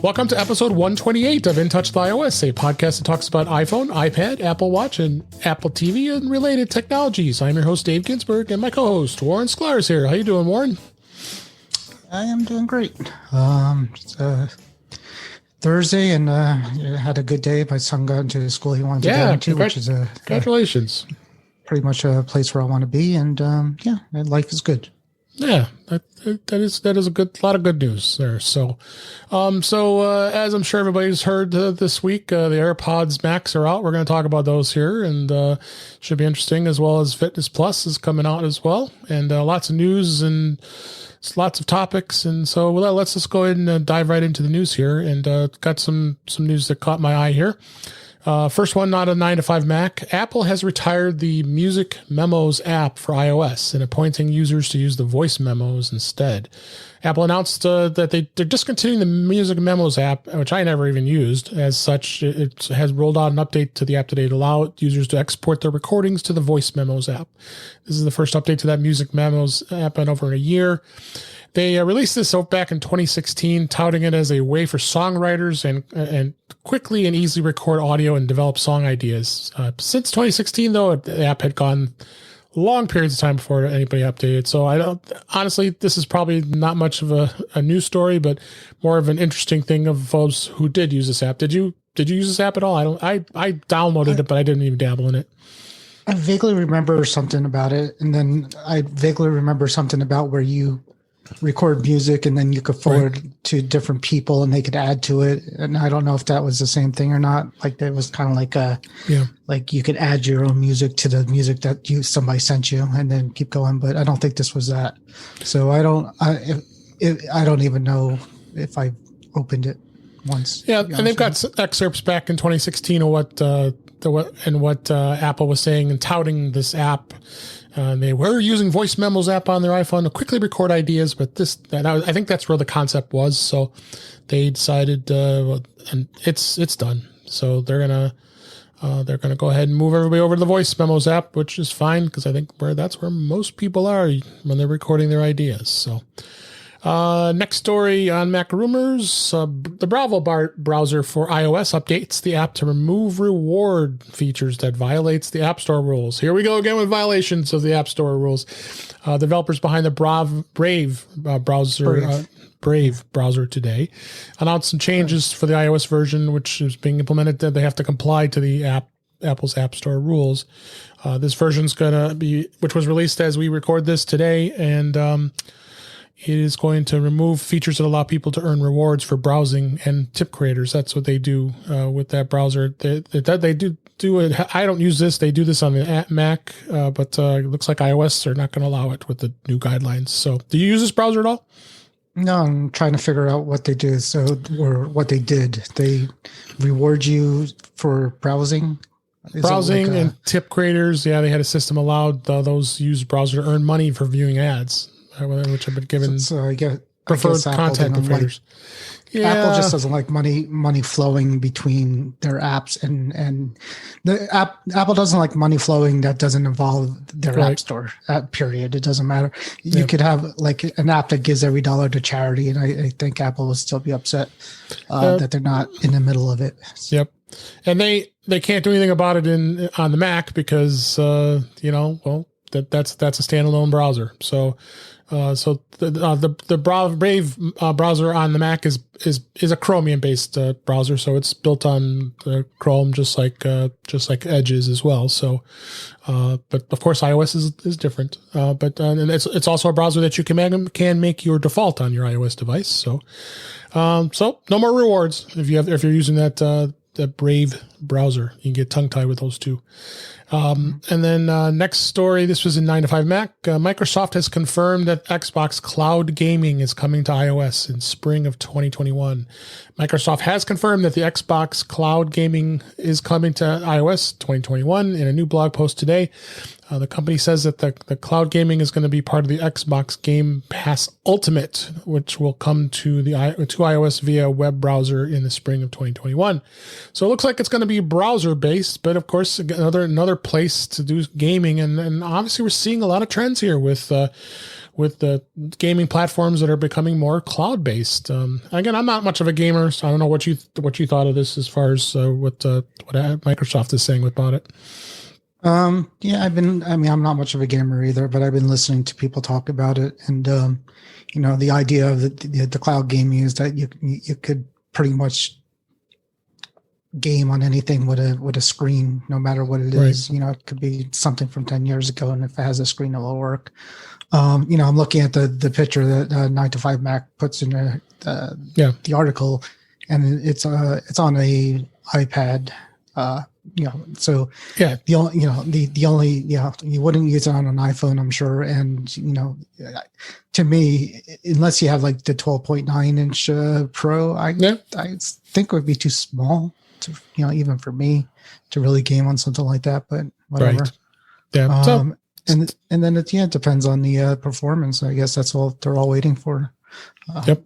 Welcome to episode 128 of In Touch with iOS, a podcast that talks about iPhone, iPad, Apple Watch, and Apple TV and related technologies. I'm your host, Dave Ginsburg, and my co-host, Warren Sklar, is here. How you doing, Warren? I am doing great. It's Thursday, and had a good day. My son got into the school he wanted to go into, which is congratulations. Pretty much a place where I want to be, and life is good. Yeah, that is a lot of good news there. So, as I'm sure everybody's heard this week, the AirPods Max are out. We're going to talk about those here, and should be interesting, as well as Fitness Plus is coming out as well, and lots of news and lots of topics. And so let's just go ahead and dive right into the news here, and got some news that caught my eye here. First one, not a 9to5 Mac. Apple has retired the Music Memos app for iOS and appointing users to use the voice memos instead. Apple announced that they're discontinuing the Music Memos app, which I never even used. As such, it has rolled out an update to the app today to allow users to export their recordings to the Voice Memos app. This is the first update to that Music Memos app in over a year. They released this back in 2016, touting it as a way for songwriters and quickly and easily record audio and develop song ideas. Since 2016, though, the app had gone long periods of time before anybody updated. So honestly, this is probably not much of a news story, but more of an interesting thing of folks who did use this app. Did you use this app at all? I downloaded it, but I didn't even dabble in it. I vaguely remember something about it, and then I vaguely remember something about where you record music and then you could forward to different people and they could add to it. And I don't know if that was the same thing or not. Like that was kind of like like you could add your own music to the music that somebody sent you and then keep going. But I don't think this was that. So I don't even know if I opened it once. Yeah. And they've got excerpts back in 2016 of what Apple was saying and touting this app. They were using Voice Memos app on their iPhone to quickly record ideas, but I think that's where the concept was. So they decided, and it's done. So they're gonna go ahead and move everybody over to the Voice Memos app, which is fine because I think that's where most people are when they're recording their ideas. So. Next story on Mac Rumors, the Bravo browser for iOS updates the app to remove reward features that violates the App Store rules. Here we go again with violations of the App Store rules. Developers behind the Brave browser today announced some changes for the iOS version, which is being implemented. That they have to comply to the Apple's App Store rules. This version's which was released as we record this today, and it is going to remove features that allow people to earn rewards for browsing and tip creators. That's what they do with that browser. They do it. I don't use this. They do this on the Mac, but it looks like iOS are not going to allow it with the new guidelines. So, do you use this browser at all? No, I'm trying to figure out what they do. Or what they did. They reward you for browsing. Browsing and tip creators. Yeah, they had a system allowed those use browser to earn money for viewing ads, which have been given preferred content creators. Apple just doesn't like money flowing between their apps, and Apple doesn't like money flowing that doesn't involve their App Store. Period. It doesn't matter. You could have like an app that gives every dollar to charity, and I think Apple will still be upset that they're not in the middle of it. Yep, and they can't do anything about it on the Mac because that's a standalone browser. So. The Brave browser on the Mac is a Chromium based browser, so it's built on Chrome just like Edge is as well. So, but of course iOS is different. But and it's also a browser that you can make your default on your iOS device. So no more rewards if you're using that Brave browser. You can get tongue tied with those two. And then next story, this was in 9to5 Mac. Microsoft has confirmed that Xbox Cloud Gaming is coming to iOS in spring of 2021. Microsoft has confirmed that the Xbox Cloud Gaming is coming to iOS 2021 in a new blog post today. The company says that the cloud gaming is going to be part of the Xbox Game Pass Ultimate, which will come to iOS via web browser in the spring of 2021. So it looks like it's going to be browser based, but of course another place to do gaming, and obviously we're seeing a lot of trends here with with the gaming platforms that are becoming more cloud based. Again, I'm not much of a gamer, so I don't know what you thought of this as far as what Microsoft is saying about it. Yeah, I'm not much of a gamer either, but I've been listening to people talk about it. And, the idea of the cloud gaming is that you could pretty much game on anything with a screen, no matter what it is. Right. It could be something from 10 years ago, and if it has a screen, it'll work. I'm looking at the picture that 9 to 5 Mac puts in the article, and it's on a iPad. So yeah, the only you wouldn't use it on an iPhone, I'm sure. And to me, unless you have like the 12.9 inch Pro, I think it would be too small to even for me to really game on something like that. But whatever. Right. Yeah. And then it depends on the performance. I guess that's all they're all waiting for. Yep.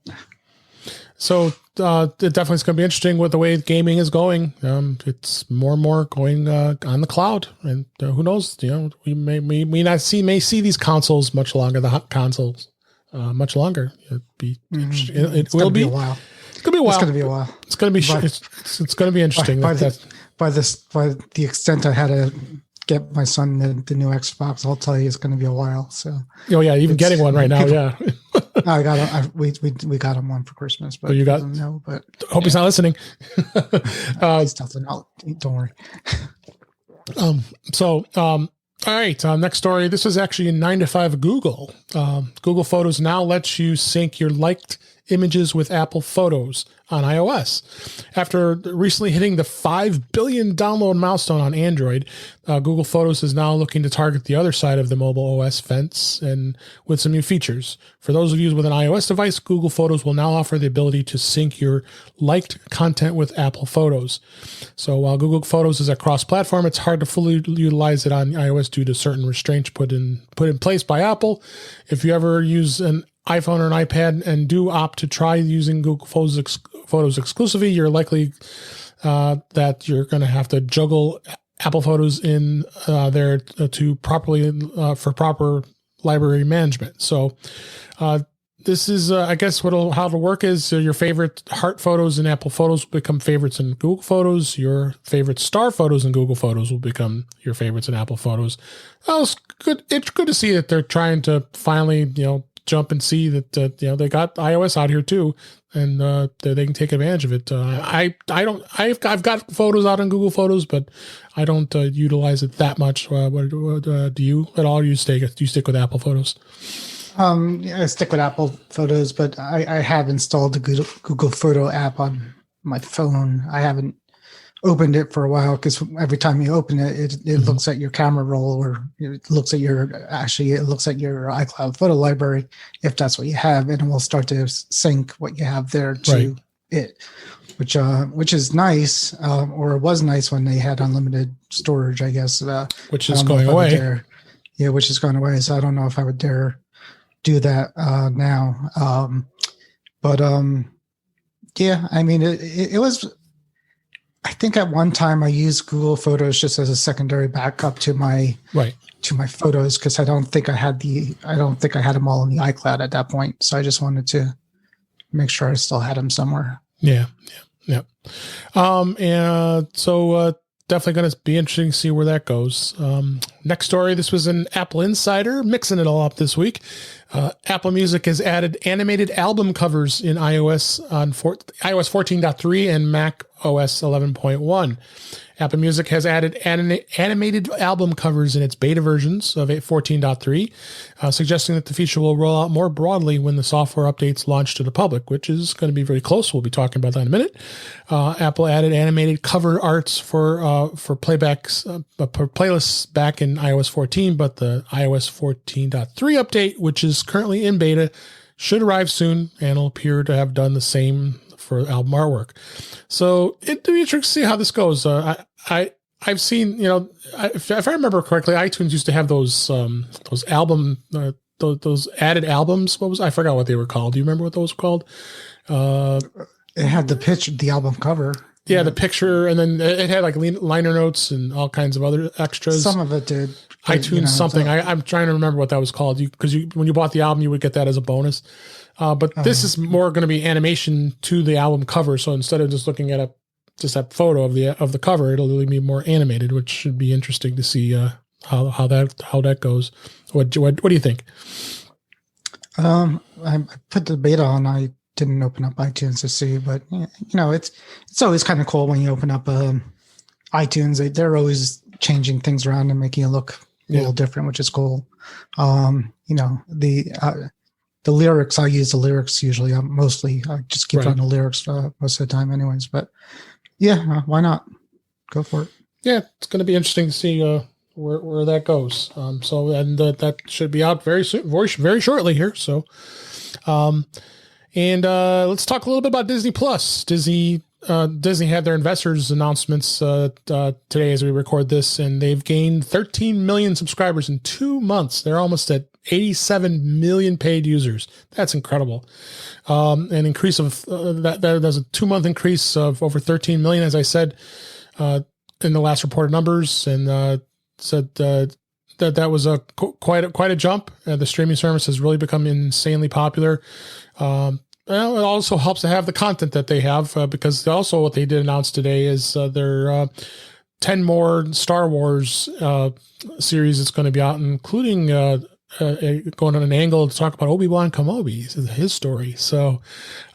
So it definitely is going to be interesting with the way gaming is going. It's more and more going on the cloud, and who knows? We may see these consoles much longer. The hot consoles much longer. It'd be it will be a while. It's going to be a while. It's going to be a while. It's going to be it's going to be interesting. By the extent I had to get my son the new Xbox, I'll tell you, it's going to be a while. So. Oh yeah, even getting one right now. Yeah. I got him. We got him one for Christmas, but you got. No, but hope he's not listening. He's definitely not. Don't worry. All right. Next story. This is actually in 9 to 5 Google. Google Photos now lets you sync your liked images with Apple Photos on iOS. After recently hitting the 5 billion download milestone on Android, Google Photos is now looking to target the other side of the mobile OS fence and with some new features. For those of you with an iOS device, Google Photos will now offer the ability to sync your liked content with Apple Photos. So while Google Photos is a cross-platform, it's hard to fully utilize it on iOS due to certain restraints put in place by Apple. If you ever use an iPhone or an iPad and do opt to try using Google Photos exclusively, you're likely that you're going to have to juggle Apple Photos in there to for proper library management. So this is, I guess, how it'll work is your favorite heart photos in Apple Photos will become favorites in Google Photos. Your favorite star photos in Google Photos will become your favorites in Apple Photos. It's good. It's good to see that they're trying to finally, jump and see that they got iOS out here too, and they can take advantage of it. I've got photos out on Google Photos, but I don't utilize it that much. What do you at all? Do you stick with Apple Photos? I stick with Apple Photos, but I have installed the Google Photo app on my phone. I haven't opened it for a while because every time you open it, it looks at your camera roll, or it looks at your iCloud photo library, if that's what you have, and it will start to sync what you have there to it, which is nice, or it was nice when they had unlimited storage, I guess. Which is going away. Yeah, which is going away. So I don't know if I would dare do that now. Yeah, I mean, it was. I think at one time I used Google Photos just as a secondary backup to my photos, because I don't think I had them all in the iCloud at that point. So I just wanted to make sure I still had them somewhere. Yeah. So definitely going to be interesting to see where that goes. Next story. This was an Apple Insider mixing it all up this week. Apple Music has added animated album covers in iOS on iOS 14.3 and Mac OS 11.1. Apple Music has added animated album covers in its beta versions of 14.3, suggesting that the feature will roll out more broadly when the software updates launch to the public, which is going to be very close. We'll be talking about that in a minute. Apple added animated cover arts for playbacks, for playlists back in iOS 14, but the iOS 14.3 update, which is currently in beta, should arrive soon and will appear to have done the same for album artwork. So it'd be interesting to see how this goes. I've seen, if I remember correctly, iTunes used to have those album, those added albums. I forgot what they were called. Do you remember what those were called? It had the album cover. Yeah, the picture, and then it had like liner notes and all kinds of other extras. Some of it did. iTunes something. I'm trying to remember what that was called. Because when you bought the album, you would get that as a bonus. But this is more going to be animation to the album cover. So instead of just looking at just that photo of the cover, it'll really be more animated, which should be interesting to see how that goes. What do you think? I put the beta on. I didn't open up iTunes to see, but it's always kind of cool when you open up iTunes. They're always changing things around and making it look a little different, which is cool. The lyrics, I use the lyrics usually. Mostly, I just keep on the lyrics most of the time, anyways. But yeah, why not? Go for it. Yeah, it's going to be interesting to see where that goes. That should be out very soon, very shortly here. So, let's talk a little bit about Disney Plus. Disney had their investors announcements today as we record this, and they've gained 13 million subscribers in 2 months. They're almost at 87 million paid users. That's incredible. An increase of there's a 2-month increase of over 13 million, as I said in the last reported numbers, and said that was quite a jump. The streaming service has really become insanely popular. Well, it also helps to have the content that they have because also what they did announce today is their 10 more Star Wars series that's going to be out, including going on an angle to talk about Obi-Wan Kenobi, his story. So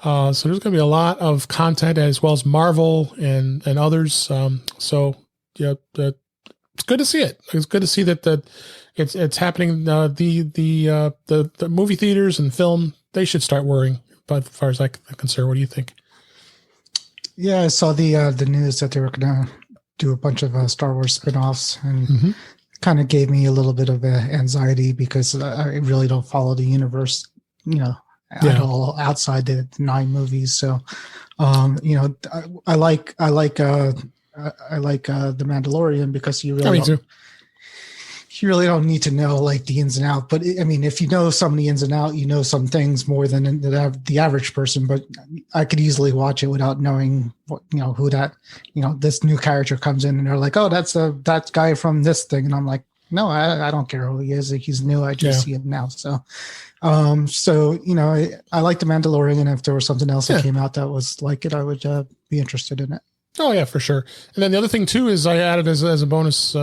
there's going to be a lot of content as well as Marvel and others. It's good to see it. It's good to see that it's happening. The movie theaters and film, they should start worrying. But as far as I'm concerned, what do you think? Yeah, I saw the news that they were going to do a bunch of Star Wars spinoffs, and kind of gave me a little bit of anxiety because I really don't follow the universe, at all outside the 9 movies. So, I like The Mandalorian because you really don't need to know like the ins and outs. But I mean, if you know some of the ins and outs, you know some things more than the average person. But I could easily watch it without knowing what, who that, this new character comes in and they're like, oh, that's that guy from this thing. And I'm like, no, I don't care who he is. He's new. I just see him now. So, I like The Mandalorian. And if there was something else that came out that was like it, I would be interested in it. Oh yeah, for sure. And then the other thing too is I added as a bonus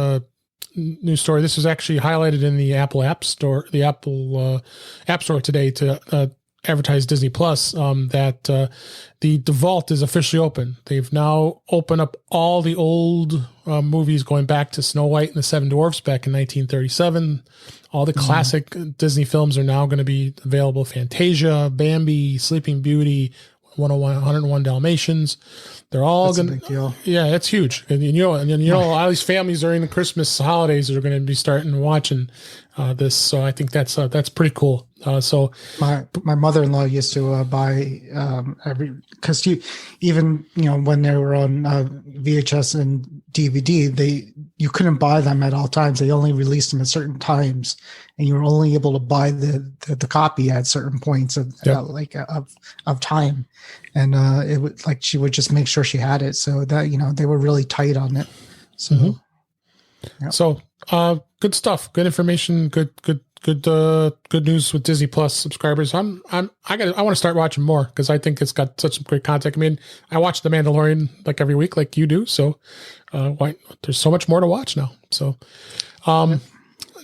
news story. This was actually highlighted in the Apple App Store, App Store today to advertise Disney Plus. That the vault is officially open. They've now opened up all the old movies going back to Snow White and the Seven Dwarfs back in 1937. All the classic Disney films are now going to be available. Fantasia, Bambi, Sleeping Beauty, 101 Dalmatians. They're all going to, it's huge. And a lot of these families during the Christmas holidays are going to be starting watching this. So I think that's pretty cool. So my mother-in-law used to buy because even when they were on VHS and DVD, you couldn't buy them at all times. They only released them at certain times, and you were only able to buy the copy at certain points of time. And it would she would just make sure she had it, so that they were really tight on it. So, So good stuff, good information, good news with Disney Plus subscribers. I want to start watching more because I think it's got such great content. I mean, I watch The Mandalorian like every week, like you do. So, there's so much more to watch now. So,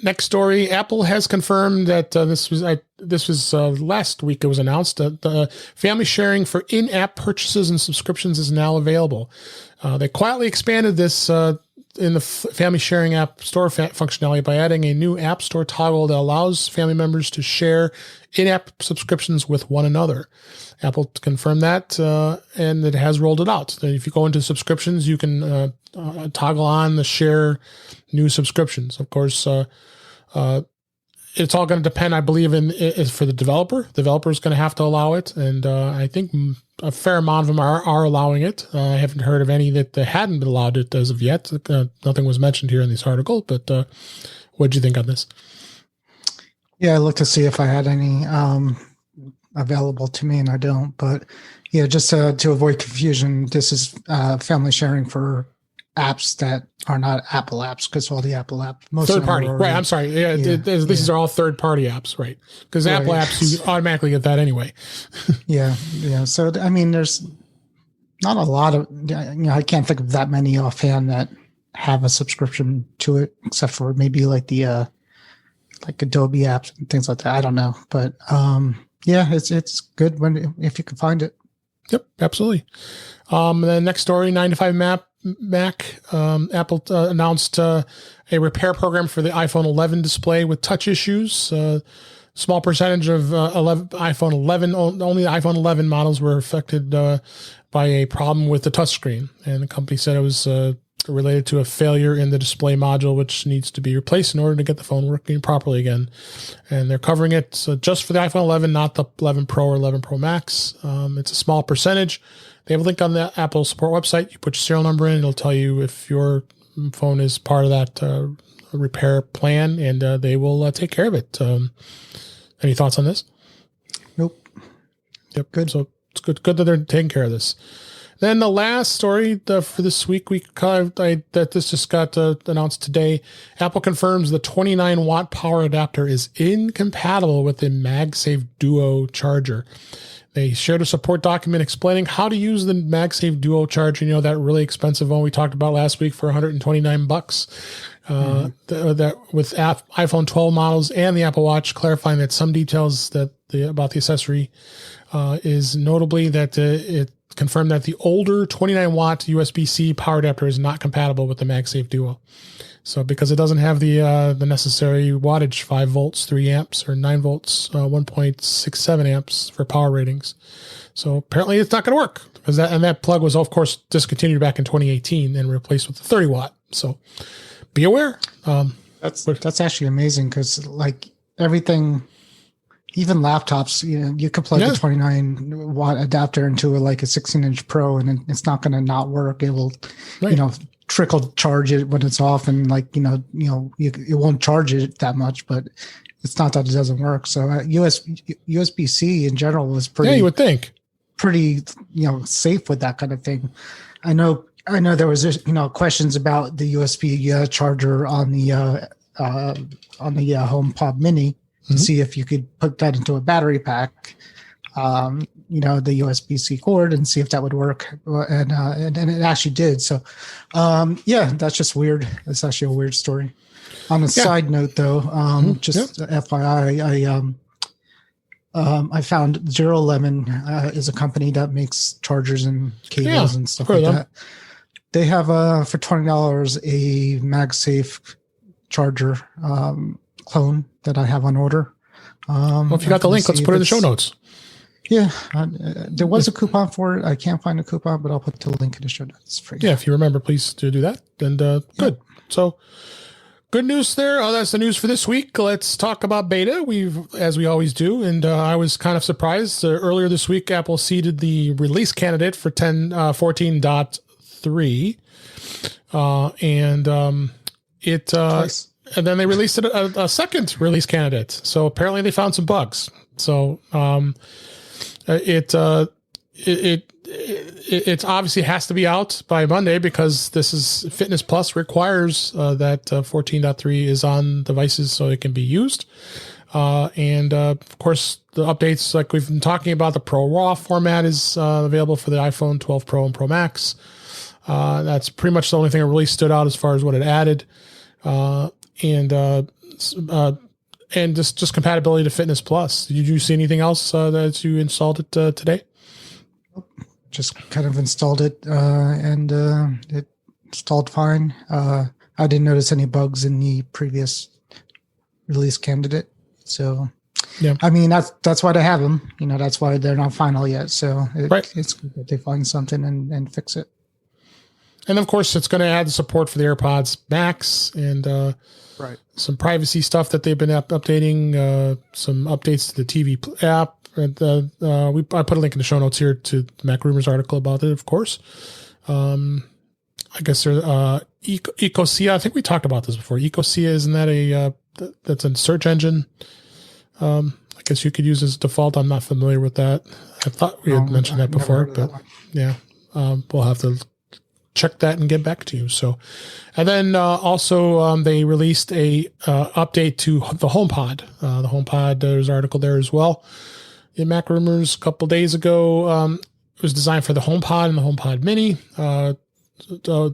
next story: Apple has confirmed that this was last week. It was announced that the family sharing for in-app purchases and subscriptions is now available. They quietly expanded this in the family sharing app store functionality by adding a new app store toggle that allows family members to share in-app subscriptions with one another. Apple confirmed that, and it has rolled it out. So if you go into subscriptions, you can toggle on the share new subscriptions. Of course, it's all going to depend, I believe, for the developer. The developer is going to have to allow it, and I think a fair amount of them are allowing it. I haven't heard of any that hadn't been allowed it as of yet. Nothing was mentioned here in this article, but what do you think on this? Yeah, I looked to see if I had any available to me, and I don't. But yeah, just to avoid confusion, this is family sharing for apps that are not Apple apps, because all the Apple apps, most third of them party, are already, right? I'm sorry. Yeah, these are all third party apps, right? Because Apple Right. apps, you automatically get that anyway. Yeah, yeah. So I mean, there's not a lot of, I can't think of that many offhand that have a subscription to it, except for maybe like the like Adobe apps and things like that. I don't know, but yeah, it's good if you can find it. Yep, absolutely. The next story, 9 to 5 Mac. Apple announced a repair program for the iPhone 11 display with touch issues. Small percentage of iPhone 11, only the iPhone 11 models were affected by a problem with the touchscreen. And the company said it was related to a failure in the display module, which needs to be replaced in order to get the phone working properly again. And they're covering it just for the iPhone 11, not the 11 Pro or 11 Pro Max. It's a small percentage. They have a link on the Apple support website. You put your serial number in, it'll tell you if your phone is part of that repair plan, and they will take care of it. Any thoughts on this? Nope. Yep. Good. So it's good that they're taking care of this. Then the last story for this week, that this just got announced today. Apple confirms the 29-watt power adapter is incompatible with the MagSafe Duo charger. They shared a support document explaining how to use the MagSafe Duo charger. You know, that really expensive one we talked about last week for $129. That with iPhone 12 models and the Apple Watch, clarifying that some details about the accessory is notably that it confirmed that the older 29-watt USB-C power adapter is not compatible with the MagSafe Duo. So because it doesn't have the necessary wattage, 5 volts, 3 amps, or 9 volts, 1.67 amps for power ratings. So apparently it's not going to work, because that plug was, of course, discontinued back in 2018 and replaced with the 30-watt. So be aware. That's actually amazing, because like everything, even laptops, you could plug the 29-watt adapter into like a 16-inch Pro, and it's not going to not work. It will, trickle charge it when it's off, and it won't charge it that much, but it's not that it doesn't work. So USB-C in general was pretty. Yeah, you would think pretty safe with that kind of thing. I know there was questions about the USB charger on the HomePod Mini to see if you could put that into a battery pack. The USB-C cord, and see if that would work, and it actually did. So, that's just weird. It's actually a weird story. On a side note, though, FYI, I found Zero Lemon is a company that makes chargers and cables and stuff like that. They have for $20 a MagSafe charger clone that I have on order. Well, if you got the link, let's put it in the show notes. Yeah, there was a coupon for it. I can't find a coupon, but I'll put the link in the show notes for you. Yeah, if you remember, please do that. And good. So good news there. That's the news for this week. Let's talk about beta. As we always do. And I was kind of surprised. Earlier this week, Apple seeded the release candidate for 14.3. And then they released a second release candidate. So apparently they found some bugs. So it obviously has to be out by Monday, because this is Fitness Plus requires that 14.3 is on devices so it can be used. Of course, the updates, like we've been talking about, the Pro Raw format is available for the iPhone 12 Pro and Pro Max. That's pretty much the only thing that really stood out as far as what it added. And just compatibility to Fitness Plus. Did you see anything else that you installed it today? Just kind of installed it, and it installed fine. I didn't notice any bugs in the previous release candidate. So, I mean, that's why they have them. That's why they're not final yet. So it's good that they find something and fix it. And of course, it's going to add support for the AirPods Max and some privacy stuff that they've been updating, some updates to the TV app. And I put a link in the show notes here to the Mac Rumors article about it, of course. I guess there's Ecosia. I think we talked about this before. Ecosia, isn't that that's a search engine? I guess you could use as default. I'm not familiar with that. I thought we had mentioned that before, but we'll have to check that and get back to you. So, and then also they released a update to the HomePod. The HomePod, there's an article there as well. In Mac Rumors a couple days ago, it was designed for the HomePod and the HomePod Mini.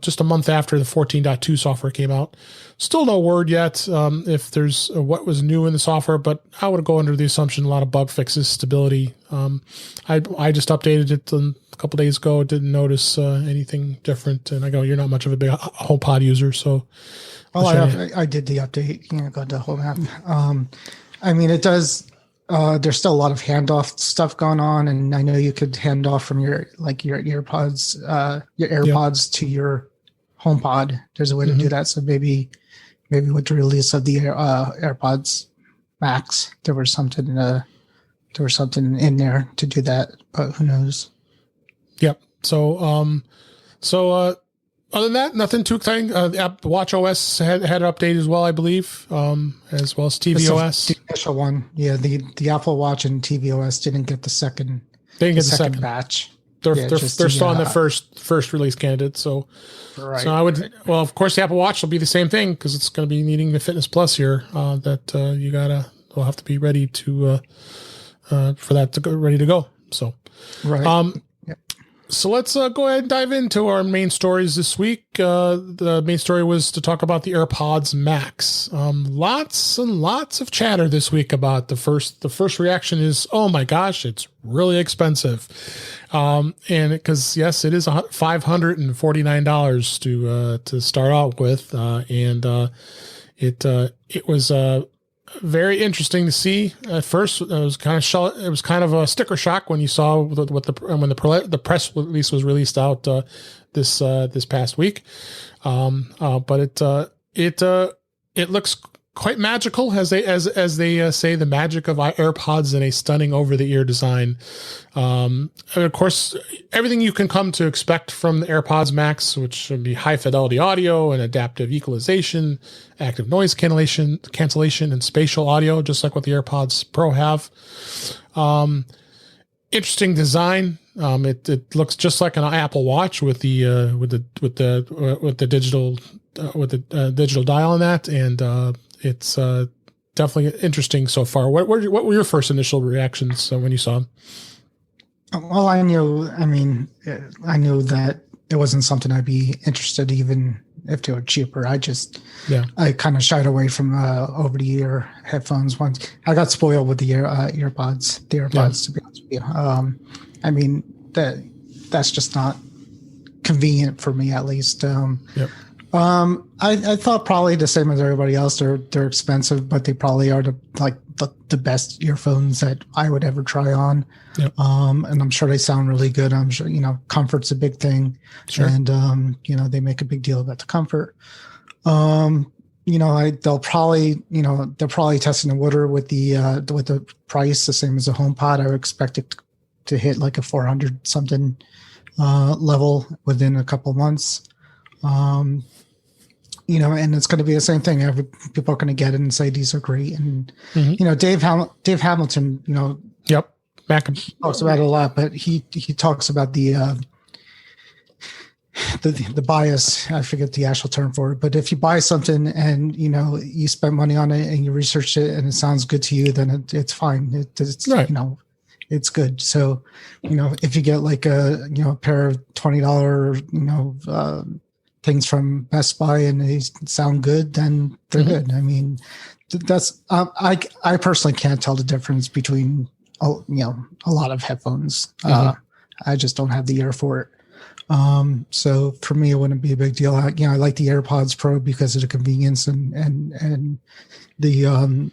Just a month after the 14.2 software came out. Still no word yet if there's what was new in the software, but I would go under the assumption a lot of bug fixes, stability. I just updated it a couple days ago. Didn't notice anything different, and I go, you're not much of a big HomePod user, so. Well, I did the update. Got the whole app. I mean, it does. There's still a lot of handoff stuff going on, and I know you could hand off from your AirPods to your HomePod. There's a way to do that. So maybe with the release of the AirPods Max, there was something in there to do that, but who knows? Yep. So other than that, nothing too exciting. The Watch OS had an update as well, I believe, as well as tvOS. The initial one, yeah. The Apple Watch and tvOS didn't get the second. They didn't get the second batch. They're still on the first release candidate. So, right. So I would. Well, of course, the Apple Watch will be the same thing because it's going to be needing the Fitness Plus here. We'll have to be ready to for that to go ready to go. So, right. So let's go ahead and dive into our main stories this week. The main story was to talk about the AirPods Max. Lots and lots of chatter this week about the first reaction is, oh my gosh, it's really expensive. And because yes, it is $549 to start out with. It was very interesting to see. At first, it was kind of a sticker shock when you saw when the press release was released out this past week. But it looks quite magical as they say, the magic of AirPods in a stunning over the ear design. And of course, everything you can come to expect from the AirPods Max, which would be high fidelity audio and adaptive equalization, active noise cancellation, and spatial audio, just like what the AirPods Pro have. Interesting design. It looks just like an Apple Watch with the digital dial on that, and it's definitely interesting so far. What were your first initial reactions when you saw them? Well, I knew that it wasn't something I'd be interested, even if they were cheaper. I kind of shied away from over-the-ear headphones once. I got spoiled with the AirPods, to be honest with you. I mean, that's just not convenient for me, at least. I thought probably the same as everybody else. They're expensive, but they probably are the best earphones that I would ever try on. Yep. And I'm sure they sound really good. I'm sure, comfort's a big thing. Sure. And, they make a big deal about the comfort. They'll probably testing the water with the price, the same as a HomePod. I would expect it to hit like a 400 something level within a couple months. And it's going to be the same thing. People are going to get it and say these are great. And Dave Hamilton, yep, talks about it a lot, but he talks about the bias. I forget the actual term for it, but if you buy something and you spend money on it and you research it and it sounds good to you, then it's fine. It's right. It's good. So if you get like a pair of $20 things from Best Buy and they sound good, then they're good. I mean, that's I personally can't tell the difference between a lot of headphones. I just don't have the ear for it. So for me, it wouldn't be a big deal. I like the AirPods Pro because of the convenience and the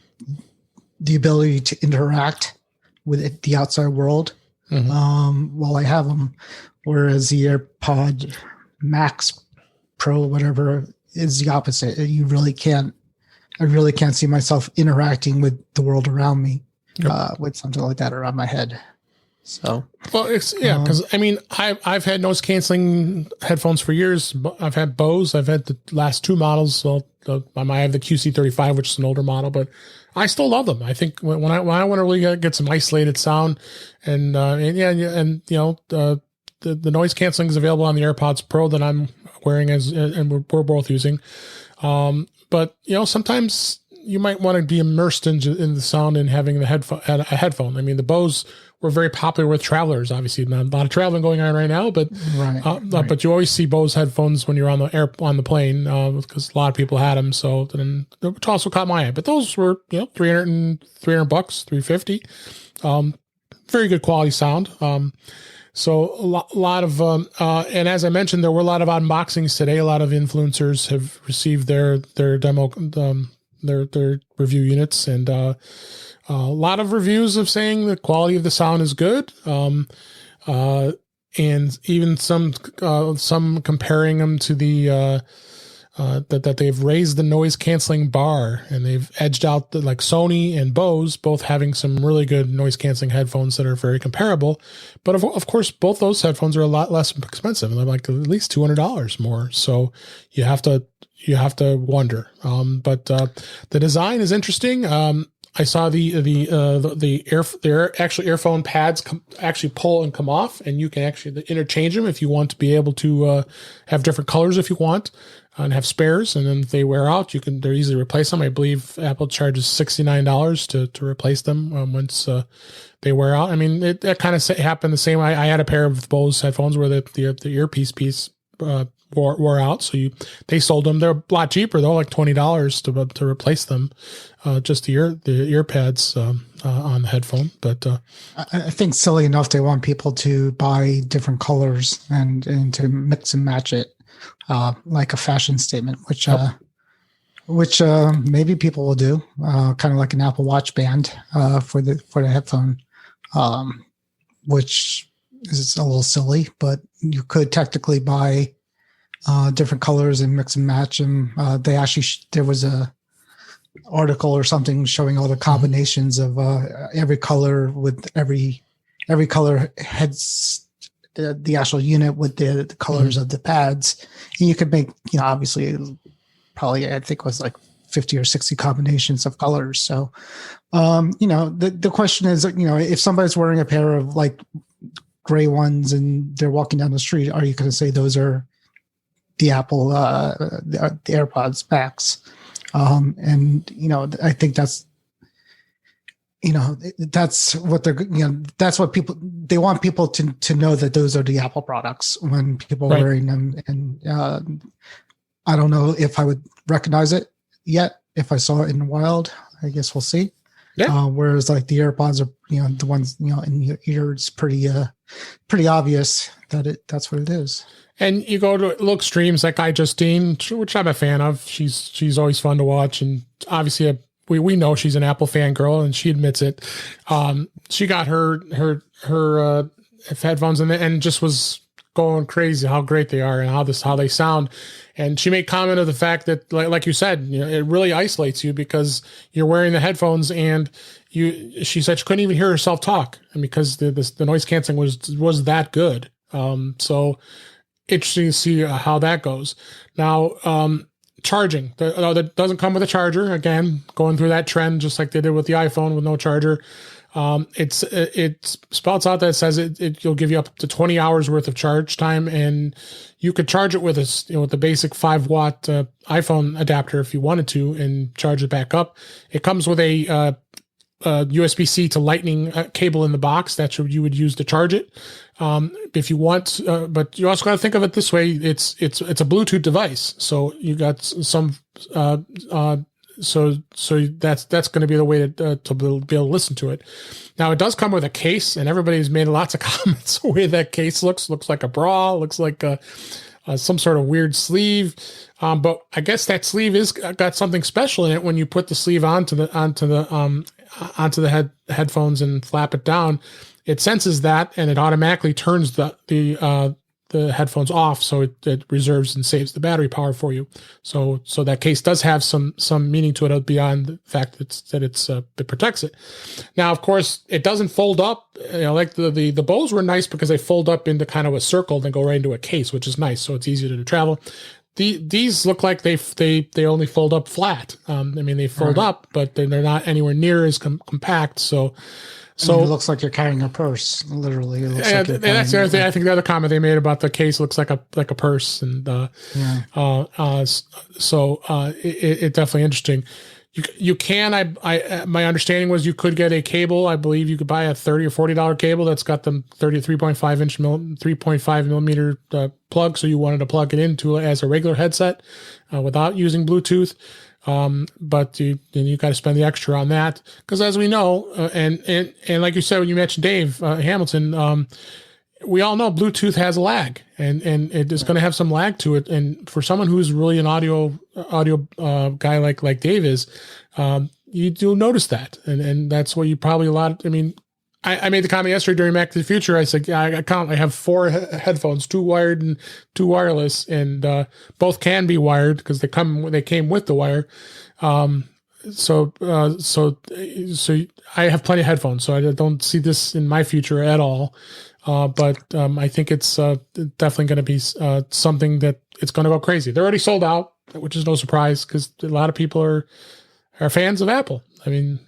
ability to interact with the outside world while I have them. Whereas the AirPod Max Pro, whatever, is the opposite. I really can't see myself interacting with the world around me with something like that around my head. So, well, it's because I've had noise canceling headphones for years. I've had Bose. I've had the last two models. So I have the QC35, which is an older model, but I still love them. I think when I want to really get some isolated sound, and the noise canceling is available on the AirPods Pro that I'm wearing and we're both using. But sometimes you might want to be immersed in the sound and having a headphone. I mean, the Bose were very popular with travelers. Obviously, not a lot of traveling going on right now, but right. But you always see Bose headphones when you're on the plane because a lot of people had them. So then, which also caught my eye. But those were $300 $350. Very good quality sound. So a lot of and as I mentioned, there were a lot of unboxings today. A lot of influencers have received their demo. Their review units, and a lot of reviews of saying the quality of the sound is good, and even some comparing them to the that they've raised the noise canceling bar and they've edged out like Sony and Bose, both having some really good noise canceling headphones that are very comparable. But of course, both those headphones are a lot less expensive, and they're like at least $200 more. So you have to wonder. But the design is interesting. I saw the actually earphone pads actually pull and come off, and you can actually interchange them if you want to be able to have different colors if you want, and have spares. And then if they wear out, they're easily replace them. I believe Apple charges $69 to replace them once they wear out. I mean, that kind of happened the same way. I had a pair of Bose headphones where the earpiece piece wore out, so they sold them. They're a lot cheaper though, like $20 to replace them, just the ear pads on the headphone. But I think silly enough, they want people to buy different colors and to mix and match it, like a fashion statement, which maybe people will do, kind of like an Apple Watch band for the headphone, which is a little silly, but you could technically buy different colors and mix and match them. They actually there was a article or something showing all the combinations of every color with every color heads the actual unit with the colors of the pads, and you could make obviously probably I think it was like 50 or 60 combinations of colors. So the question is, if somebody's wearing a pair of like gray ones and they're walking down the street, are you going to say those are the Apple, the AirPods Max? And I think that's what that's what they want people to know, that those are the Apple products when people are wearing them. And I don't know if I would recognize it yet. If I saw it in the wild, I guess we'll see. Yeah. Whereas like the AirPods are, the ones, in your ear, it's pretty obvious that that's what it is. And you go to little extremes like Justine, which I'm a fan of. She's always fun to watch, and obviously we know she's an Apple fangirl, and she admits it. She got her headphones and just was going crazy how great they are and how they sound. And she made comment of the fact that, like you said, it really isolates you because you're wearing the headphones, and she said she couldn't even hear herself talk, and because the noise canceling was that good. So interesting to see how that goes. Now, charging that doesn't come with a charger. Again, going through that trend just like they did with the iPhone with no charger. It spouts out that it says you'll give you up to 20 hours worth of charge time, and you could charge it with with the basic 5-watt iPhone adapter if you wanted to, and charge it back up. It comes with a USB-C to Lightning cable in the box that you would use to charge it if you want. But you also got to think of it this way: it's a Bluetooth device, so you got some. So that's going to be the way to be able to listen to it. Now it does come with a case, and everybody's made lots of comments the way that case looks like a bra, looks like some sort of weird sleeve. But I guess that sleeve is got something special in it. When you put the sleeve onto the headphones and flap it down, it senses that, and it automatically turns the headphones off, so it reserves and saves the battery power for you. So that case does have some meaning to it beyond the fact that it protects it. Now, of course, it doesn't fold up. Like the Bose were nice because they fold up into kind of a circle, then go right into a case, which is nice. So it's easier to travel. these look like they only fold up flat. I mean, they fold up, but they're not anywhere near as compact. So it looks like you're carrying a purse. Literally, it looks like that's the other thing. I think the other comment they made about the case looks like a purse, and it definitely interesting. You can. My understanding was you could get a cable. I believe you could buy a $30 or $40 cable that's got the 3.5 millimeter plug. So you wanted to plug it into as a regular headset without using Bluetooth. But you got to spend the extra on that because, as we know, and like you said when you mentioned Dave Hamilton, we all know Bluetooth has a lag, and it is going to have some lag to it. And for someone who's really an audio guy like Dave is, you'll notice that, and that's what you probably I made the comment yesterday during Back to the Future. I said, I have 4 headphones, 2 wired and 2 wireless, and both can be wired because they came with the wire. So I have plenty of headphones, so I don't see this in my future at all. But I think it's definitely going to be something that it's going to go crazy. They're already sold out, which is no surprise because a lot of people are fans of Apple. I mean,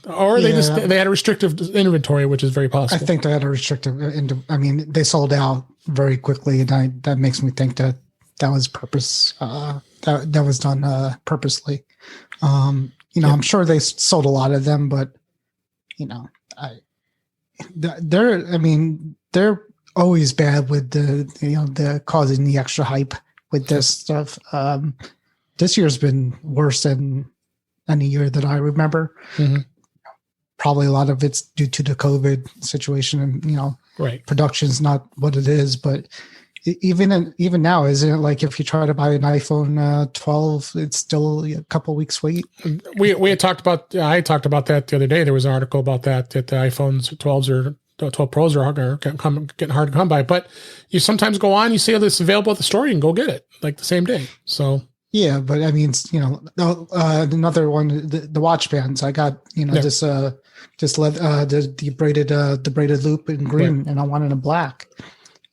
or they had a restrictive inventory, which is very possible. I think they had a restrictive. They sold out very quickly, and that makes me think that was purpose. That was done purposely. I'm sure they sold a lot of them, but they're always bad with the causing the extra hype with this stuff. This year's been worse than any year that I remember. Mm-hmm. Probably a lot of it's due to the COVID situation, and production's not what it is. But even now, isn't it like if you try to buy an iPhone 12, it's still a couple weeks wait? We had talked about. I talked about that the other day. There was an article about that the iPhones 12s or 12 Pros are getting hard to come by. But you sometimes go on, you see this available at the store, you can go get it like the same day. So. Yeah, but I mean, another one, the watch bands. I got the braided loop in green, and I wanted in black.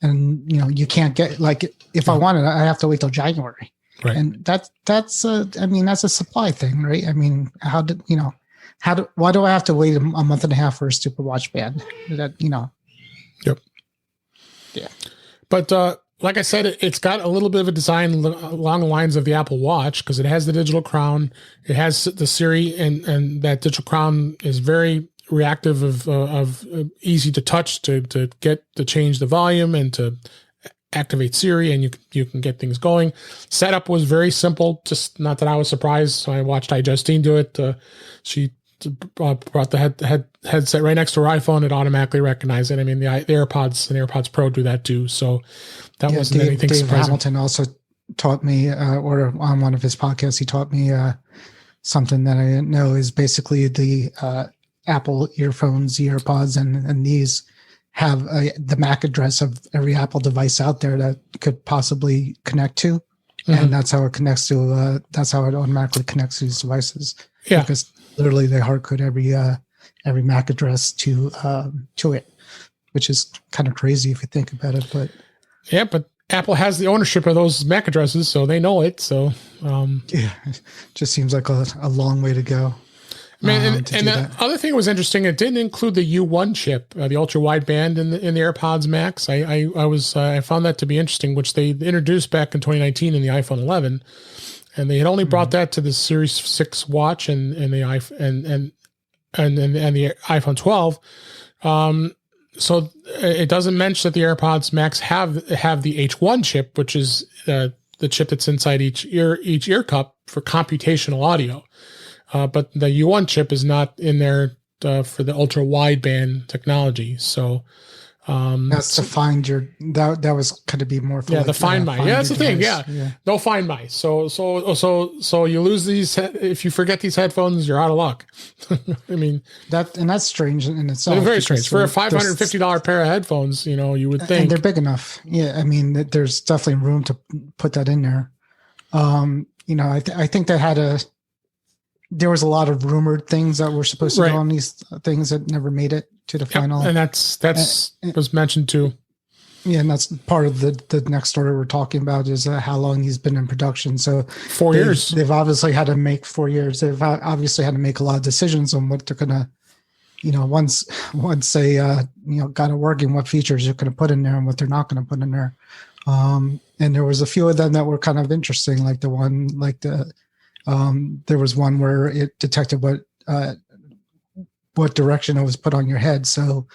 And you can't get if I want it, I have to wait till January. Right. And that's a supply thing, right? I mean, why do I have to wait a month and a half for a stupid watch band? Yep. Yeah. But like I said, it's got a little bit of a design along the lines of the Apple Watch because it has the digital crown. It has the Siri, and that digital crown is very reactive of easy to touch to get to change the volume and to activate Siri, and you can get things going. Setup was very simple. Just not that I was surprised. So I watched Justine do it. She brought the headset right next to her iPhone. It automatically recognized it. I mean, the AirPods and AirPods Pro do that too. So that wasn't anything Dave surprising. Hamilton also taught me, or on one of his podcasts, he taught me something that I didn't know is basically the Apple earphones, AirPods, and these have the MAC address of every Apple device out there that could possibly connect to. Mm-hmm. And that's how it connects to, that's how it automatically connects to these devices. Yeah. Because literally they hard code every MAC address to it, which is kind of crazy if you think about it. But yeah, but Apple has the ownership of those MAC addresses, so they know it. So yeah, it just seems like a long way to go. And the other thing that was interesting, it didn't include the U1 chip, the ultra wideband in the AirPods Max. I found that to be interesting, which they introduced back in 2019 in the iPhone 11, and they had only brought that to the Series 6 watch and the iPhone 12. So it doesn't mention that the AirPods Max have the H1 chip, which is the chip that's inside each ear cup for computational audio. But the U1 chip is not in there for the ultra wideband technology. So that's to find your that was going to be more for the Find My. Yeah, that's the thing. Yeah. No Find My. So you lose these if you forget these headphones, you're out of luck. I mean that's strange in itself. It's very strange for a $550 pair of headphones. You would think, and they're big enough. Yeah, I mean there's definitely room to put that in there. I think they had there was a lot of rumored things that were supposed to go on these things that never made it to the final. And that's was mentioned too. Yeah, and that's part of the next story we're talking about is how long he's been in production. So 4 years. They've obviously had to make 4 years. They've obviously had to make a lot of decisions on what they're gonna, once they got it working, what features they're gonna put in there and what they're not gonna put in there. And there was a few of them that were kind of interesting, like there was one where it detected what direction it was put on your head. So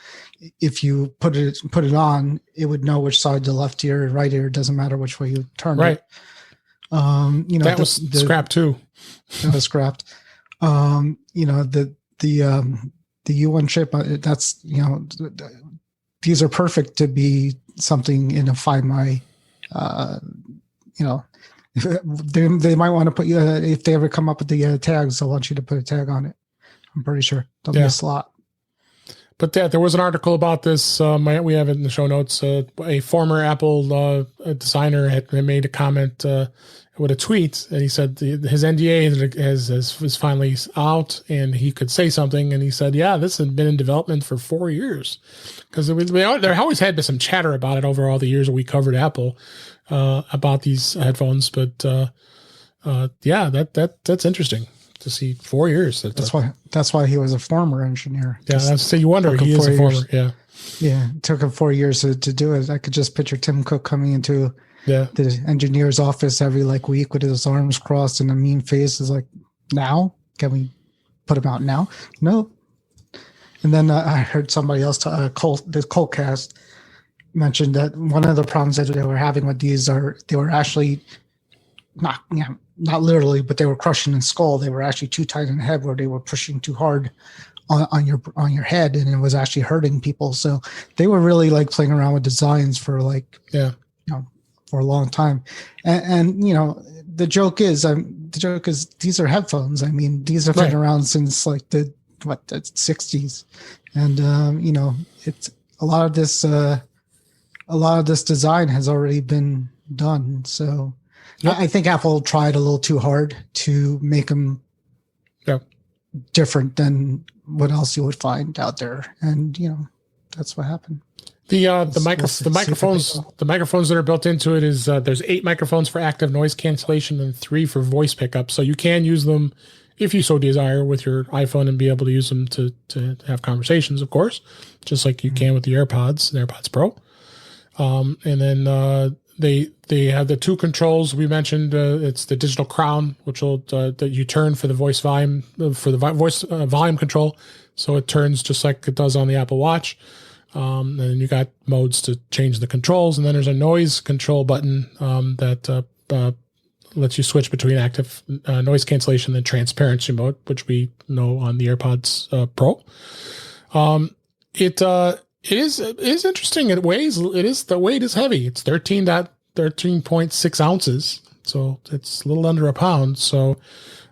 if you put it on, it would know which side, the left ear or right ear. It doesn't matter which way you turn Right. it. That was scrapped too. That was scrapped. The U1 chip, that's, these are perfect to be something in a Find My, they might want to put you, if they ever come up with the tags, they'll want you to put a tag on it. I'm pretty sure there'll be a slot. But there was an article about this. We have it in the show notes. A former Apple designer had made a comment with a tweet, and he said his NDA is finally out, and he could say something. And he said, "Yeah, this has been in development for 4 years," because there always had been some chatter about it over all the years that we covered Apple about these headphones. But that's interesting to see 4 years. That's why he was a former engineer. Yeah, so you wonder he is a former. Yeah, it took him 4 years to do it. I could just picture Tim Cook coming into the engineer's office every week with his arms crossed and a mean face. Is like, now can we put him out now? No. And then I heard somebody else, the Coltcast, mentioned that one of the problems that they were having with these they were actually not literally, but they were crushing the skull. They were actually too tight in the head, where they were pushing too hard on your head, and it was actually hurting people. So they were really playing around with designs for for a long time. And the joke is these are headphones. I mean, these have been around since the 60s, and it's a lot of this design has already been done. So. Yep. I think Apple tried a little too hard to make them different than what else you would find out there, and that's what happened. The microphones that are built into it is there's 8 microphones for active noise cancellation and 3 for voice pickup. So you can use them if you so desire with your iPhone and be able to use them to have conversations, of course, just like you can with the AirPods and AirPods Pro. And then they have the 2 controls we mentioned. It's the digital crown, which will that you turn for the voice volume volume control, so it turns just like it does on the Apple Watch. And then you got modes to change the controls, and then there's a noise control button that lets you switch between active noise cancellation and transparency mode, which we know on the AirPods Pro. It is interesting. The weight is heavy. It's 13.6 ounces. So it's a little under a pound. So,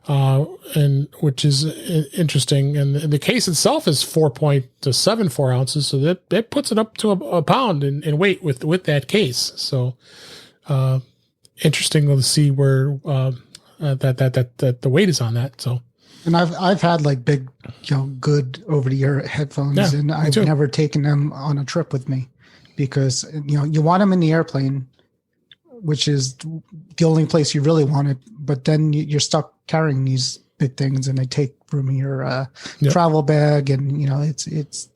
and which is interesting. And the case itself is 4.74 ounces. So that puts it up to a pound in weight with that case. So, interesting to see where, that the weight is on that. So. And I've had big, good over-the-ear headphones, and I've never taken them on a trip with me, because you want them in the airplane, which is the only place you really want it. But then you're stuck carrying these big things, and they take room in your travel bag, and it's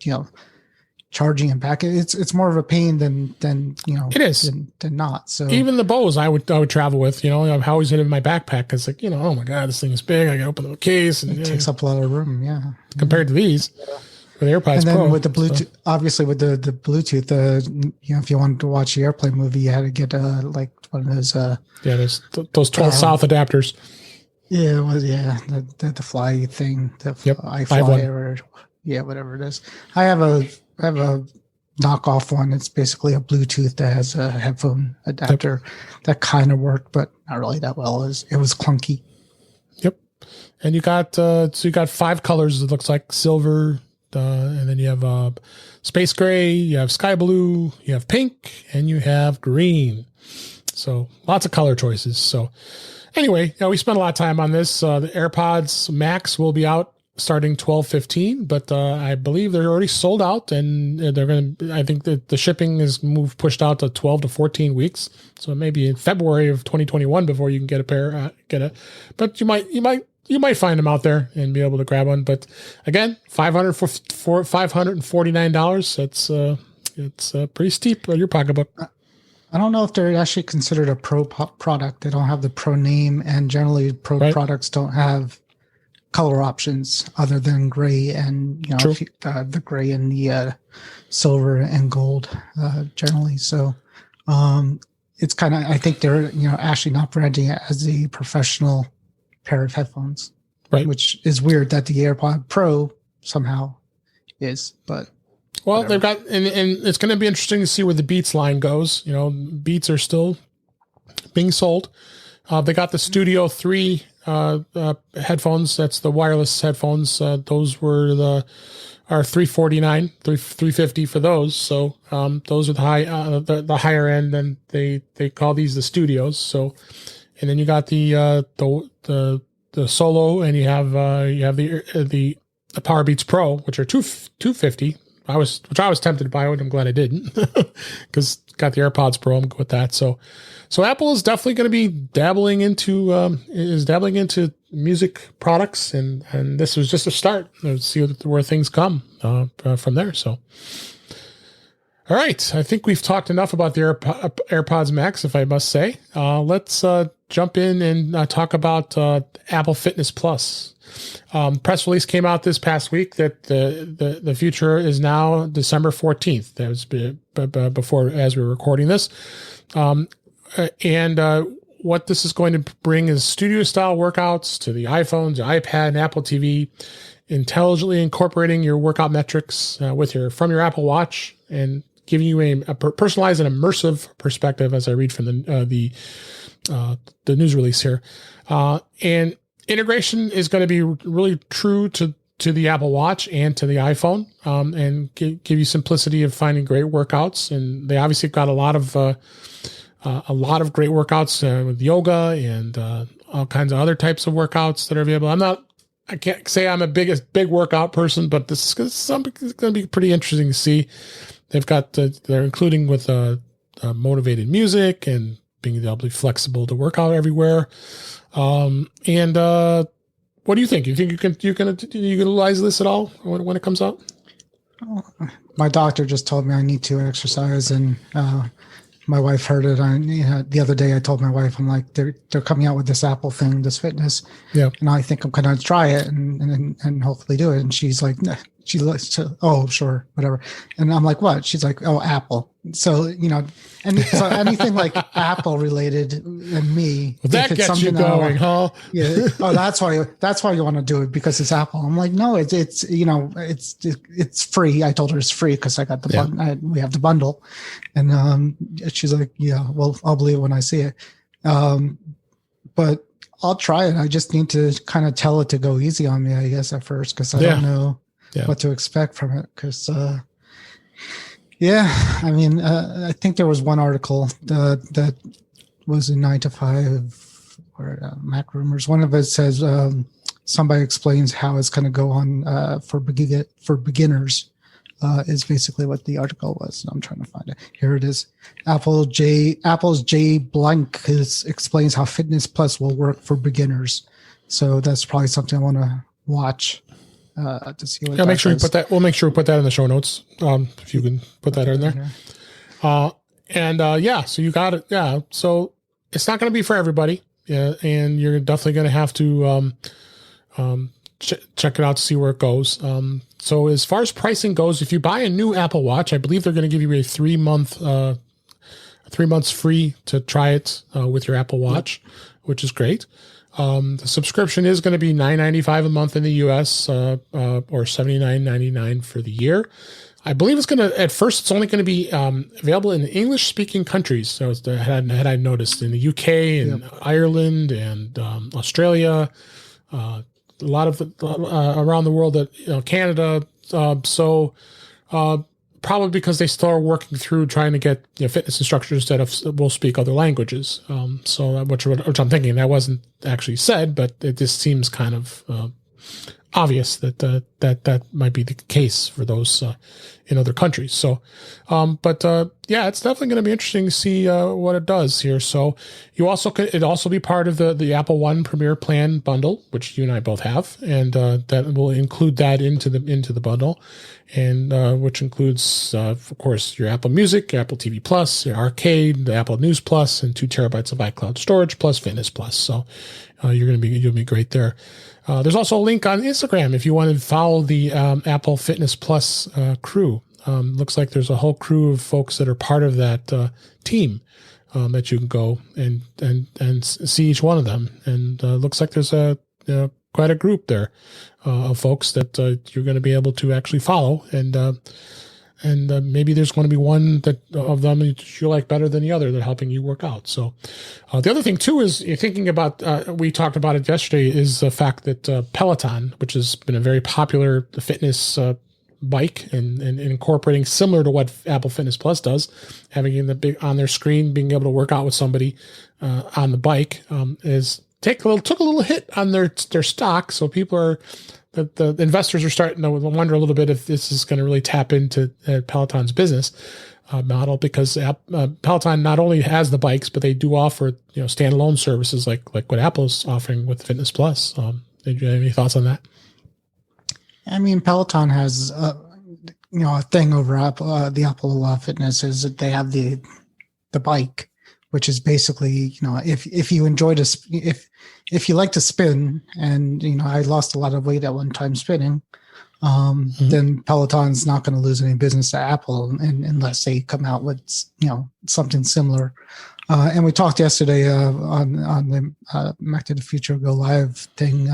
charging and packing. It's more of a pain than it is than not. So even the Bose I would travel with, I always had it in my backpack. It's oh my God, this thing is big. I can open the case, and it takes up a lot of room. Yeah, compared to these with AirPods and then Pro, with the Bluetooth, obviously with the Bluetooth, if you wanted to watch the airplane movie, you had to get one of those. There's those 12 South adapters. Yeah, it was the fly thing, the iFly or whatever it is. I have a knockoff one. It's basically a Bluetooth that has a headphone adapter that kind of worked, but not really that well. It was clunky. Yep. And you got 5 colors. It looks like silver, and then you have space gray, you have sky blue, you have pink, and you have green. So lots of color choices. So anyway, we spent a lot of time on this. The AirPods Max will be out starting 12/15, but I believe they're already sold out, and they're going to. I think that the shipping is pushed out to 12 to 14 weeks, so maybe in February of 2021 before you can get a pair. But you might find them out there and be able to grab one. But again, $549. It's pretty steep in your pocketbook. I don't know if they're actually considered a pro product. They don't have the pro name, and generally pro products don't have color options other than gray and the gray and the silver and gold generally. So it's kind of, I think they're actually not branding it as a professional pair of headphones, right? Which is weird that the AirPod Pro somehow is, but. Well, they've got, and it's going to be interesting to see where the Beats line goes. Beats are still being sold. They got the Studio 3 headphones. That's the wireless headphones. Those are $349, $350 for those. So those are the higher end, and they call these the Studios. So, and then you got the Solo, and you have the Power Beats Pro, which are $250. I was tempted to buy one. I'm glad I didn't, because got the AirPods Pro. I'm good with that. So Apple is definitely going to be dabbling into music products, and this was just a start. Let's see where things come from there. So, all right, I think we've talked enough about the AirPods Max, if I must say. Let's jump in and talk about Apple Fitness Plus. Press release came out this past week that the future is now December 14th. That was before, as we were recording this. And what this is going to bring is studio style workouts to the iPhones, the iPad, and Apple TV, intelligently incorporating your workout metrics from your Apple Watch, and giving you a personalized and immersive perspective, as I read from the news release here. And integration is going to be really true to the Apple Watch and to the iPhone, and give you simplicity of finding great workouts. And they obviously got a lot of great workouts with yoga and all kinds of other types of workouts that are available. I can't say I'm a big workout person, but this is going to be pretty interesting to see. They've got they're including with motivated music and being able to be flexible to work out everywhere. And what do you think? You think you can utilize this at all when it comes out? My doctor just told me I need to exercise, and my wife heard it. The other day I told my wife, I'm like, they're coming out with this Apple thing, this fitness. Yeah. And I think I'm going to try it and hopefully do it. And she's like, nah. She looks to, oh, sure, whatever. And I'm like, what? She's like, oh, Apple. So, so anything like Apple related and me. Well, that gets you going, huh? Yeah. Oh, that's why you want to do it, because it's Apple. I'm like, no, it's free. I told her it's free because I got the we have the bundle. And she's like, yeah, well, I'll believe it when I see it. But I'll try it. I just need to kind of tell it to go easy on me, I guess, at first, because I don't know what to expect from it. Because, I think there was one article that was in 9 to 5 or Mac Rumors. One of it says somebody explains how it's going to go on for beginners. Is basically what the article was. I'm trying to find it. Here it is. Apple's Jay Blank explains how Fitness Plus will work for beginners. So that's probably something I want to watch to see what. Yeah, make sure you put that. We'll make sure we put that in the show notes. If you can put that in there. So you got it. Yeah. So it's not going to be for everybody. Yeah, and you're definitely going to have to check it out to see where it goes. So as far as pricing goes, if you buy a new Apple Watch, I believe they're going to give you a 3 months free to try it with your Apple Watch, which is great. The subscription is going to be $9.95 a month in the US, or $79.99 for the year. I believe it's only going to be available in English speaking countries. So had I noticed in the UK and Ireland and Australia, a lot of around the world, Canada. Probably because they still are working through trying to get fitness instructors that will speak other languages. Which I'm thinking that wasn't actually said, but it just seems kind of obvious that that might be the case for those in other countries. So, yeah, it's definitely going to be interesting to see what it does here. So, you also could it also be part of the Apple One Premier Plan bundle, which you and I both have, and that will include that into the bundle, and which includes, of course, your Apple Music, your Apple TV Plus, your Arcade, the Apple News Plus, and 2 terabytes of iCloud storage plus Fitness Plus. So, you'll be great there. There's also a link on Instagram if you want to follow the Apple Fitness Plus crew. Looks like there's a whole crew of folks that are part of that team that you can go and see each one of them. And looks like there's quite a group there of folks that you're going to be able to actually follow. And maybe there's going to be one of them that you like better than the other that are helping you work out. So the other thing too is you're thinking about, we talked about it yesterday, is the fact that Peloton, which has been a very popular fitness bike and incorporating similar to what Apple Fitness Plus does, having in the big on their screen, being able to work out with somebody on the bike, took a little hit on their stock. So people are, the investors are starting to wonder a little bit if this is going to really tap into Peloton's business model, because Peloton not only has the bikes, but they do offer standalone services like what Apple's offering with Fitness Plus. Did you have any thoughts on that? I mean, Peloton has a thing over Apple. The Apple Fitness is that they have the bike, which is basically if you enjoy if you like to spin, and I lost a lot of weight at one time spinning, then Peloton's not going to lose any business to Apple unless they come out with something similar. And we talked yesterday on the Mac to the Future Go Live thing.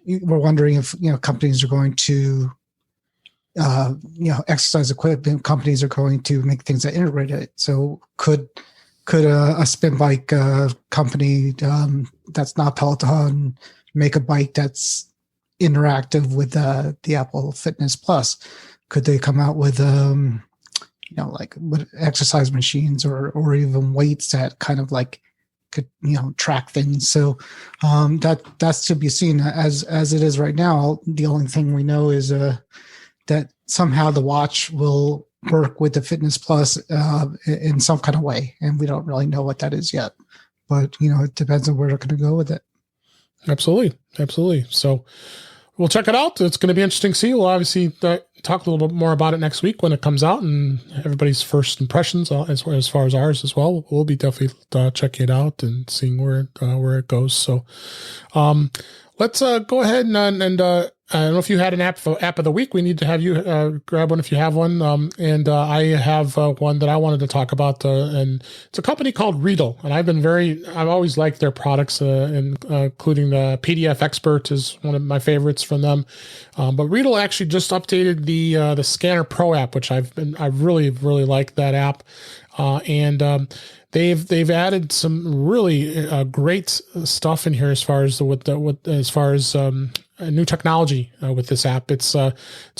We're wondering if companies are going to exercise equipment companies are going to make things that integrate it. So could a spin bike company that's not Peloton make a bike that's interactive with the Apple Fitness Plus? Could they come out with like with exercise machines or even weights that kind of like could track things? So that's to be seen. As it is right now, the only thing we know is that somehow the watch will work with the Fitness Plus in some kind of way, and we don't really know what that is yet. But it depends on where they're going to go with it. Absolutely. So we'll check it out. It's going to be interesting to see. We'll obviously talk a little bit more about it next week when it comes out, and everybody's first impressions as far as ours as well. We'll be definitely checking it out and seeing where it goes. So let's go ahead and I don't know if you had an app of the week. We need to have you grab one if you have one. And I have one that I wanted to talk about, and it's a company called Readle. And I've always liked their products, including the PDF Expert is one of my favorites from them. But Readle actually just updated the Scanner Pro app, which I really really like that app. They've added some really great stuff in here as far as new technology with this app. It's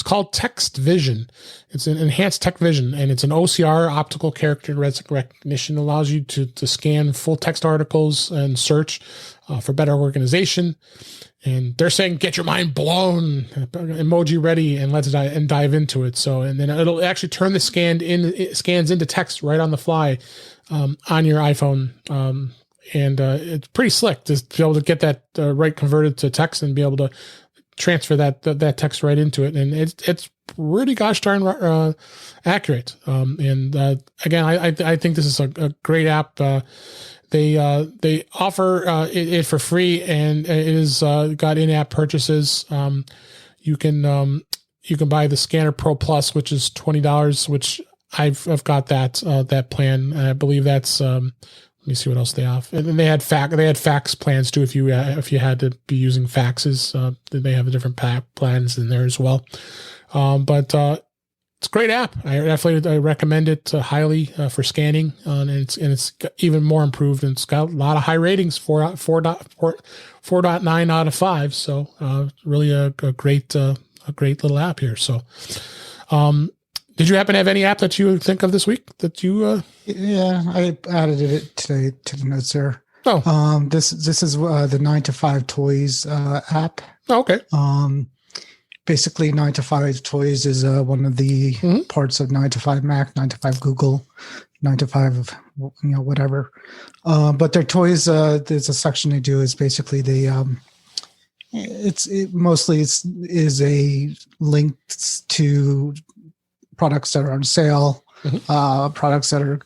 called Text Vision. It's an enhanced tech vision, and it's an OCR, optical character recognition. Allows you to scan full text articles and search for better organization. And they're saying, get your mind blown, emoji ready, and let's dive into it. So, and then it'll actually turn the scans into text right on the fly on your iPhone. And it's pretty slick to be able to get that right converted to text and be able to transfer that text right into it. And it's really gosh darn accurate. Again, I think this is a great app. They offer it for free, and it is got in-app purchases. You can buy the Scanner Pro Plus, which is $20, which I've got that plan. I believe that's let me see what else they have. And then they had fax plans too. If you had to be using faxes, they have different plans in there as well. But it's a great app. I definitely recommend it highly for scanning, and it's even more improved. And it's got a lot of high ratings, 4.9 out of 5. So really a great little app here. So. Did you happen to have any app that you think of this week that you? Yeah, I added it today to the notes there. Oh, this is the 9 to 5 Toys app. Oh, okay. Basically 9 to 5 Toys is one of the parts of 9 to 5 Mac, 9 to 5 Google, 9 to 5, whatever. But their toys, there's a section they do is basically they, mostly is a link to products that are on sale, products that are,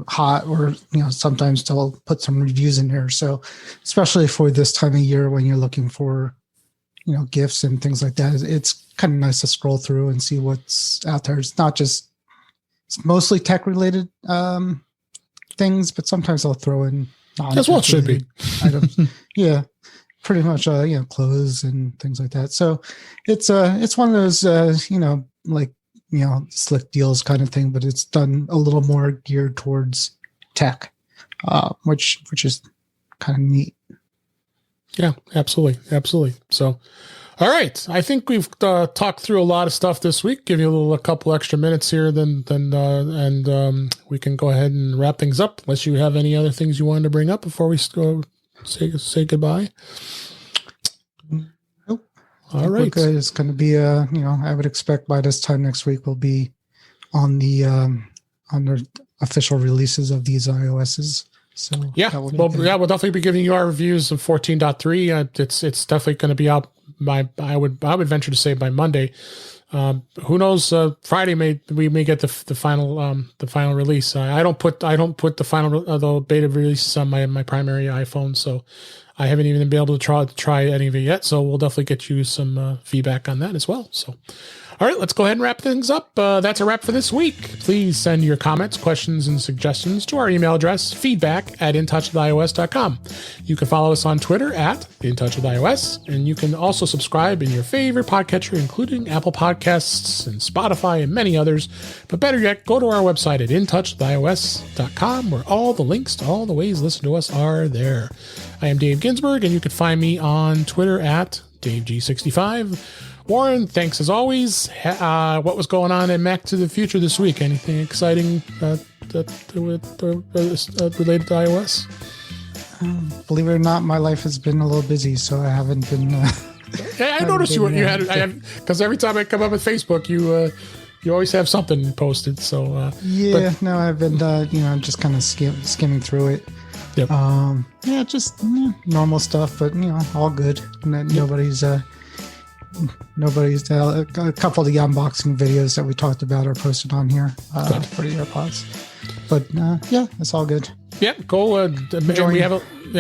hot, or, sometimes they'll put some reviews in there. So especially for this time of year when you're looking for, gifts and things like that, it's kind of nice to scroll through and see what's out there. It's mostly tech related things, but sometimes I'll throw in that's what it should be items. Yeah, pretty much clothes and things like that. So it's one of those slick deals kind of thing, but it's done a little more geared towards tech, which is kind of neat. Yeah, absolutely. So, all right, I think we've talked through a lot of stuff this week. Give you a couple extra minutes here, and we can go ahead and wrap things up. Unless you have any other things you wanted to bring up before we go say goodbye. Nope. All right, it's going to be I would expect by this time next week we'll be on the official releases of these iOSs. So we'll definitely be giving you our reviews of 14.3. It's definitely going to be out by I would venture to say by Monday. Who knows? Friday we may get the final release. I don't put the final the beta releases on my primary iPhone, so I haven't even been able to try any of it yet. So we'll definitely get you some feedback on that as well. So. All right, let's go ahead and wrap things up. That's a wrap for this week. Please send your comments, questions, and suggestions to our email address, feedback@intouchwithios.com. You can follow us on Twitter @intouchwithios, and you can also subscribe in your favorite podcatcher, including Apple Podcasts and Spotify and many others. But better yet, go to our website at intouchwithios.com, where all the links to all the ways to listen to us are there. I am Dave Ginsburg, and you can find me on Twitter @DaveG65. Warren, thanks as always. What was going on in Mac to the Future this week? Anything exciting related to iOS? Believe it or not, my life has been a little busy, so I haven't been. I noticed you had because every time I come up with Facebook, you always have something posted. So I've been just kind of skimming through it. Yep. Just normal stuff, but all good. Nobody's. A couple of the unboxing videos that we talked about are posted on here for the AirPods. But it's all good. Yeah, go.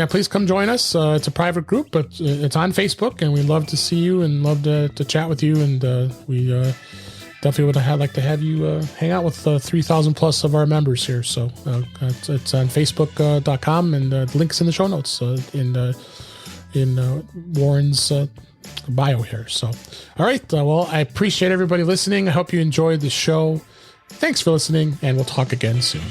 Please come join us. It's a private group, but it's on Facebook, and we love to see you and love to chat with you. And we definitely would like to have you hang out with 3,000 plus of our members here. So it's on Facebook.com, and the link's in the show notes in Warren's bio here. So, all right. Well, I appreciate everybody listening. I hope you enjoyed the show. Thanks for listening, and we'll talk again soon.